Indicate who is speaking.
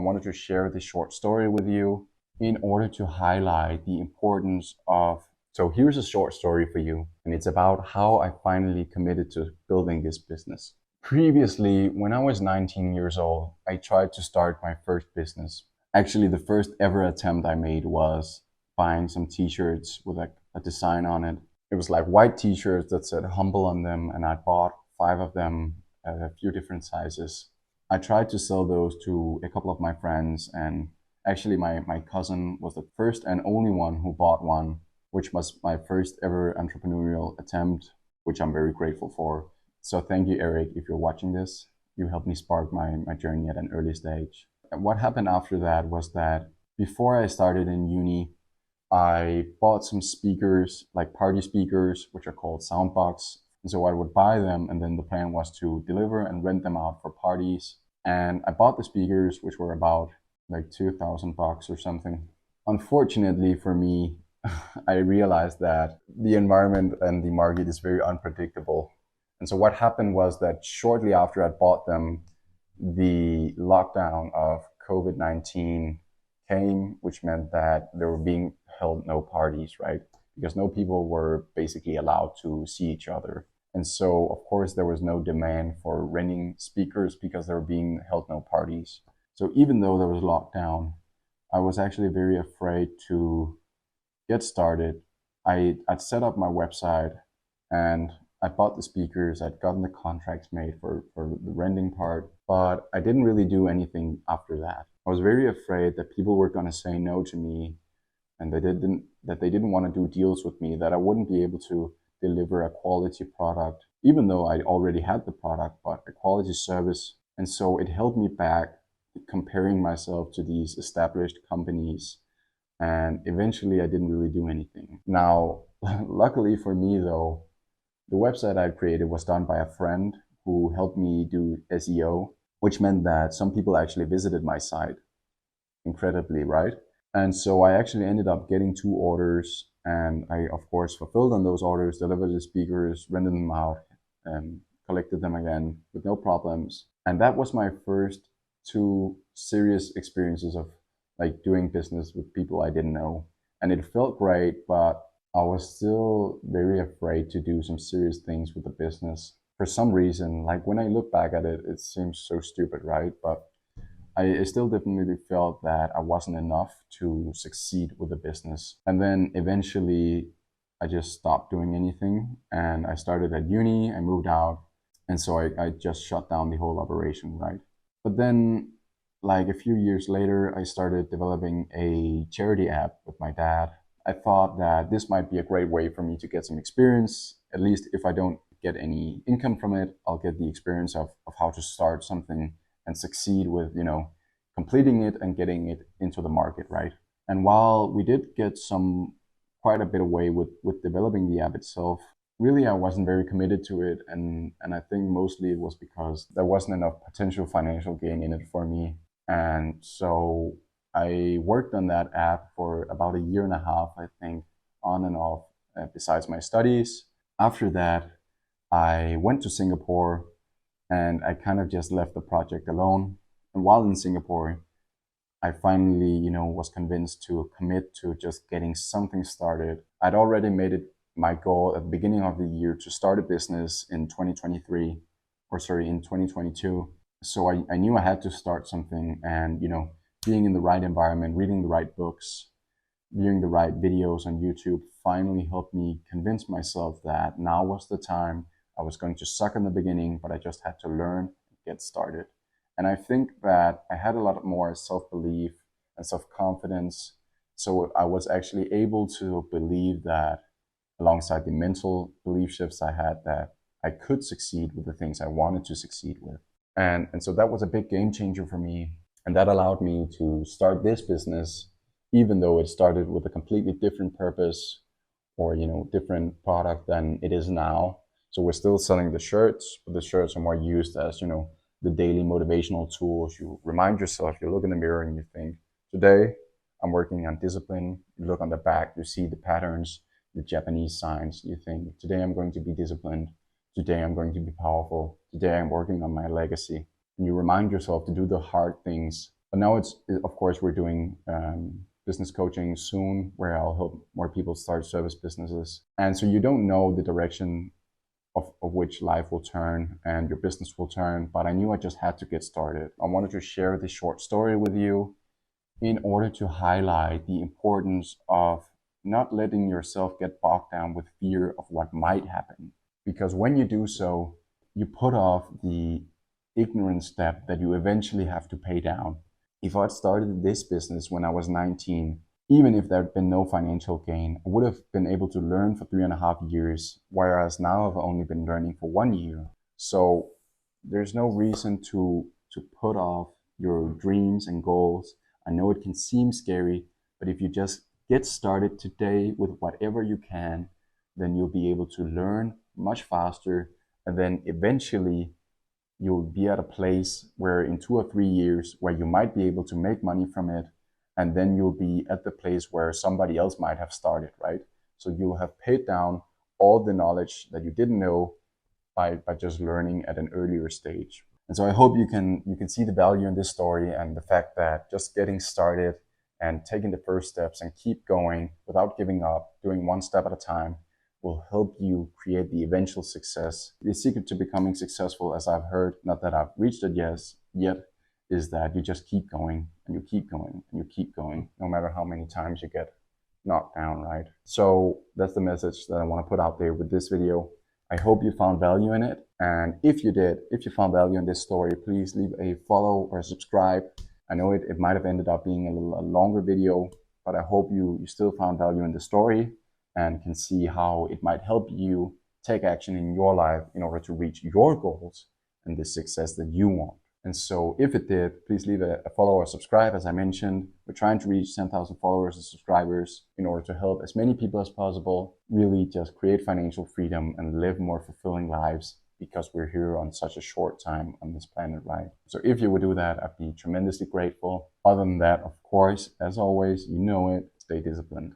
Speaker 1: wanted to share this short story with you in order to highlight the importance of. So, here's a short story for you, and it's about how I finally committed to building this business. Previously, when I was 19 years old, I tried to start my first business. Actually, the first ever attempt I made was buying some t-shirts with a design on it. It was like white t-shirts that said humble on them, and I bought 5 of them at a few different sizes. I tried to sell those to a couple of my friends, and actually my cousin was the first and only one who bought one, which was my first ever entrepreneurial attempt, which I'm very grateful for. So thank you, Eric, if you're watching this. You helped me spark my journey at an early stage. And what happened after that was that before I started in uni, I bought some speakers, like party speakers, which are called soundbox. And so I would buy them, and then the plan was to deliver and rent them out for parties. And I bought the speakers, which were about like $2,000 or something. Unfortunately for me, I realized that the environment and the market is very unpredictable. And so what happened was that shortly after I bought them, the lockdown of COVID-19 came, which meant that there were being held no parties, right? Because no people were basically allowed to see each other. And so, of course, there was no demand for renting speakers because there were being held no parties. So even though there was lockdown, I was actually very afraid to get started. I'd set up my website and I bought the speakers. I'd gotten the contracts made for the renting part, but I didn't really do anything after that. I was very afraid that people were going to say no to me, and they didn't want to do deals with me, that I wouldn't be able to deliver a quality product, even though I already had the product, but a quality service. And so it held me back comparing myself to these established companies. And eventually I didn't really do anything. Now, luckily for me though, the website I created was done by a friend who helped me do SEO, which meant that some people actually visited my site. Incredibly, right? And so I actually ended up getting 2 orders, and I, of course, fulfilled on those orders, delivered the speakers, rented them out, and collected them again with no problems. And that was my first 2 serious experiences of like doing business with people I didn't know. And it felt great, but I was still very afraid to do some serious things with the business. For some reason, like when I look back at it, it seems so stupid, right? But I still definitely felt that I wasn't enough to succeed with the business. And then eventually I just stopped doing anything, and I started at uni, I moved out, and so I just shut down the whole operation, right? But then like a few years later, I started developing a charity app with my dad. I thought that this might be a great way for me to get some experience. At least if I don't get any income from it, I'll get the experience of how to start something and succeed with, completing it and getting it into the market, right? And while we did get quite a bit away with developing the app itself, really I wasn't very committed to it. And I think mostly it was because there wasn't enough potential financial gain in it for me. And so I worked on that app for about a year and a half, I think, on and off, besides my studies. After that, I went to Singapore and I kind of just left the project alone. And while in Singapore, I finally, was convinced to commit to just getting something started. I'd already made it my goal at the beginning of the year to start a business in 2023, in 2022. So I knew I had to start something, and, being in the right environment, reading the right books, viewing the right videos on YouTube finally helped me convince myself that now was the time. I was going to suck in the beginning, but I just had to learn and get started. And I think that I had a lot more self-belief and self-confidence. So I was actually able to believe that, alongside the mental belief shifts I had, that I could succeed with the things I wanted to succeed with. And so that was a big game changer for me. And that allowed me to start this business, even though it started with a completely different purpose or, different product than it is now. So we're still selling the shirts, but the shirts are more used as, the daily motivational tools. You remind yourself, you look in the mirror and you think, today I'm working on discipline. You look on the back, you see the patterns, the Japanese signs. You think, today I'm going to be disciplined. Today I'm going to be powerful. Today I'm working on my legacy. And you remind yourself to do the hard things But now of course, we're doing business coaching soon where I'll help more people start service businesses. And so you don't know the direction of which life will turn and your business will turn, but I knew I just had to get started. I wanted to share this short story with you in order to highlight the importance of not letting yourself get bogged down with fear of what might happen. Because when you do so, you put off the ignorance debt that you eventually have to pay down. If I'd started this business when I was 19, even if there had been no financial gain, I would have been able to learn for 3.5 years, whereas now I've only been learning for 1 year. So there's no reason to put off your dreams and goals. I know it can seem scary, but if you just get started today with whatever you can, then you'll be able to learn much faster. And then eventually you'll be at a place where in 2 or 3 years where you might be able to make money from it. And then you'll be at the place where somebody else might have started, right? So you'll have paid down all the knowledge that you didn't know by just learning at an earlier stage. And so I hope you can see the value in this story and the fact that just getting started and taking the first steps and keep going without giving up, doing one step at a time, will help you create the eventual success. The secret to becoming successful, as I've heard, not that I've reached it yet, is that you just keep going and you keep going and you keep going, no matter how many times you get knocked down, right? So that's the message that I want to put out there with this video. I hope you found value in it. And if you did, if you found value in this story, please leave a follow or subscribe. I know it might have ended up being a longer video, but I hope you still found value in the story and can see how it might help you take action in your life in order to reach your goals and the success that you want. And so if it did, please leave a follow or subscribe. As I mentioned, we're trying to reach 10,000 followers and subscribers in order to help as many people as possible really just create financial freedom and live more fulfilling lives, because we're here on such a short time on this planet, right? So if you would do that, I'd be tremendously grateful. Other than that, of course, as always, you know it, stay disciplined.